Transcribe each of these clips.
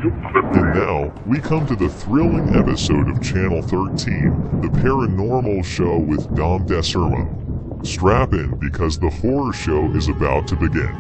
And now, we come to the thrilling episode of Channel 13, the paranormal show with Dom DeSermo. Strap in because the horror show is about to begin.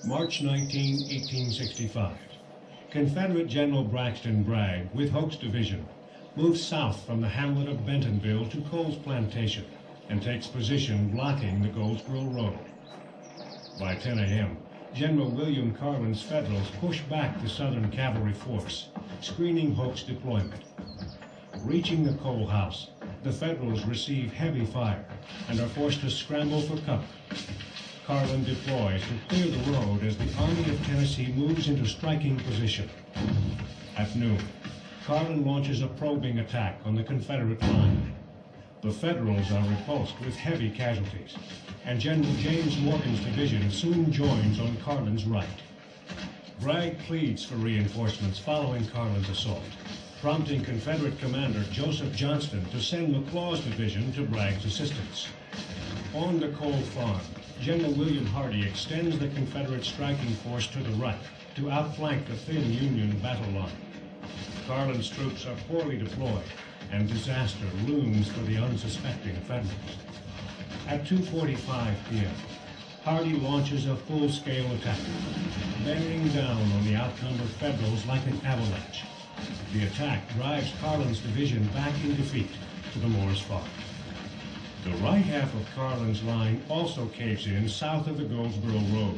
March 19, 1865. Confederate General Braxton Bragg, with Hoke's division, moves south from the hamlet of Bentonville to Cole's Plantation and takes position blocking the Goldsboro Road. By 10 a.m., General William Carlin's Federals push back the Southern Cavalry force, screening Hoke's deployment. Reaching the Cole House, the Federals receive heavy fire and are forced to scramble for cover. Carlin deploys to clear the road as the Army of Tennessee moves into striking position. At noon, Carlin launches a probing attack on the Confederate line. The Federals are repulsed with heavy casualties, and General James Morgan's division soon joins on Carlin's right. Bragg pleads for reinforcements following Carlin's assault, prompting Confederate Commander Joseph Johnston to send McLaws' division to Bragg's assistance. On the Cole Farm, General William Hardee extends the Confederate striking force to the right to outflank the thin Union battle line. Carlin's troops are poorly deployed, and disaster looms for the unsuspecting Federals. At 2:45 p.m., Hardee launches a full-scale attack, bearing down on the outnumbered Federals like an avalanche. The attack drives Carlin's division back in defeat to the Moore's Farm. The right half of Carlin's line also caves in south of the Goldsboro Road,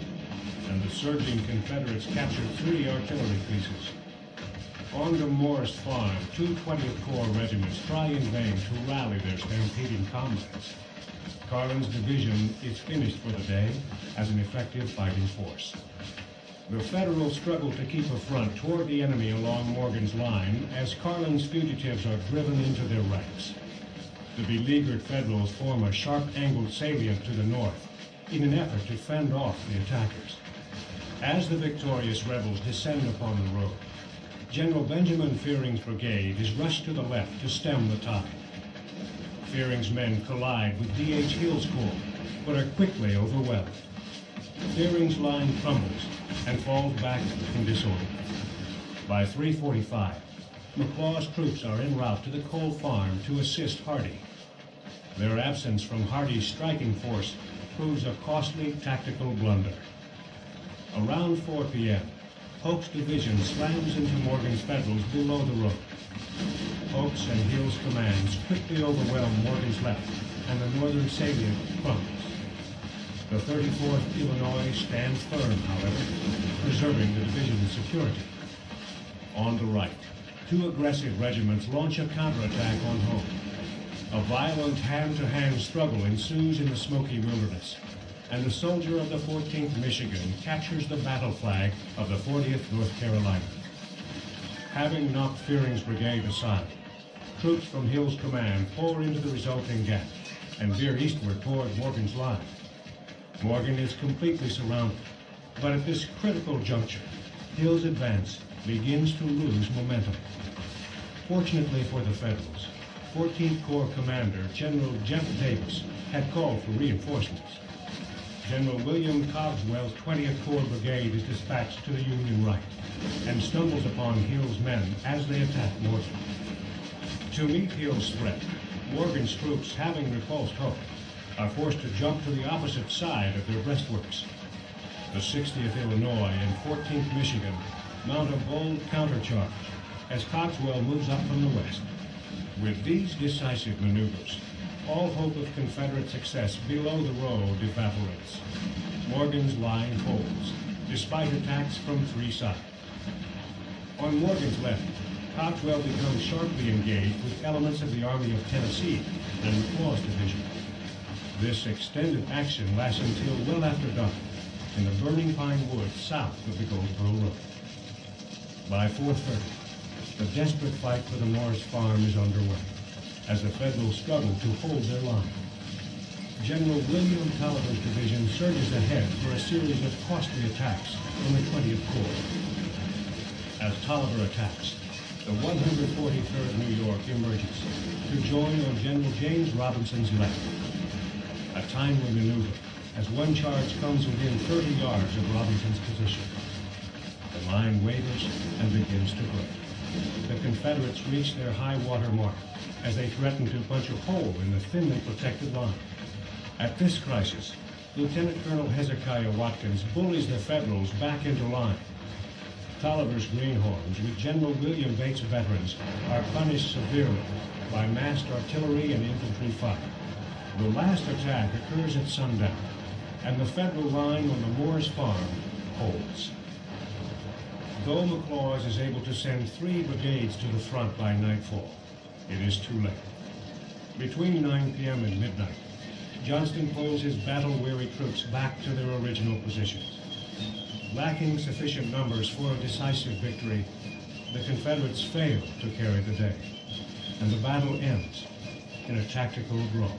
and the surging Confederates capture 3 artillery pieces. On the Moore's Farm, 2 20th Corps regiments try in vain to rally their stampeding comrades. Carlin's division is finished for the day as an effective fighting force. The Federals struggle to keep a front toward the enemy along Morgan's line as Carlin's fugitives are driven into their ranks. The beleaguered Federals form a sharp-angled salient to the north in an effort to fend off the attackers. As the victorious rebels descend upon the road, General Benjamin Fearing's brigade is rushed to the left to stem the tide. Fearing's men collide with D.H. Hill's corps, but are quickly overwhelmed. Fearing's line crumbles and falls back in disorder. By 3:45, McLaws' troops are en route to the Cole Farm to assist Hardee. Their absence from Hardee's striking force proves a costly tactical blunder. Around 4 p.m., Hoke's division slams into Morgan's Federals below the road. Hoke's and Hill's commands quickly overwhelm Morgan's left, and the northern salient crumbles. The 34th Illinois stands firm, however, preserving the division's security. On the right, 2 aggressive regiments launch a counterattack on Hoke. A violent hand-to-hand struggle ensues in the Smoky Wilderness. and a soldier of the 14th Michigan captures the battle flag of the 40th North Carolina. Having knocked Fearing's brigade aside, troops from Hill's command pour into the resulting gap and veer eastward toward Morgan's line. Morgan is completely surrounded, but at this critical juncture, Hill's advance begins to lose momentum. Fortunately for the Federals, 14th Corps Commander General Jeff Davis had called for reinforcements. General William Cogswell's 20th Corps Brigade is dispatched to the Union right and stumbles upon Hill's men as they attack Morgan. To meet Hill's threat, Morgan's troops, having repulsed Hope, are forced to jump to the opposite side of their breastworks. The 60th Illinois and 14th Michigan mount a bold countercharge as Cogswell moves up from the west. With these decisive maneuvers, all hope of Confederate success below the road evaporates. Morgan's line holds, despite attacks from three sides. On Morgan's left, Cogswell becomes sharply engaged with elements of the Army of Tennessee and McLaw's division. This extended action lasts until well after dark in the burning pine woods south of the Goldsboro Road. By 4:30, the desperate fight for the Morris farm is underway as the Federals struggle to hold their line. General William Tolliver's division surges ahead for a series of costly attacks from the 20th Corps. As Tolliver attacks, the 143rd New York emerges to join on General James Robinson's left. A timely maneuver as one charge comes within 30 yards of Robinson's position. The line wavers and begins to break. The Confederates reach their high water mark as they threaten to punch a hole in the thinly protected line. At this crisis, Lieutenant Colonel Hezekiah Watkins bullies the Federals back into line. Tolliver's Greenhorns, with General William Bates' veterans, are punished severely by massed artillery and infantry fire. The last attack occurs at sundown, and the Federal line on the Morris farm holds. Though McLaws is able to send 3 brigades to the front by nightfall, it is too late. Between 9 p.m. and midnight, Johnston pulls his battle-weary troops back to their original positions. Lacking sufficient numbers for a decisive victory, the Confederates fail to carry the day, and the battle ends in a tactical draw.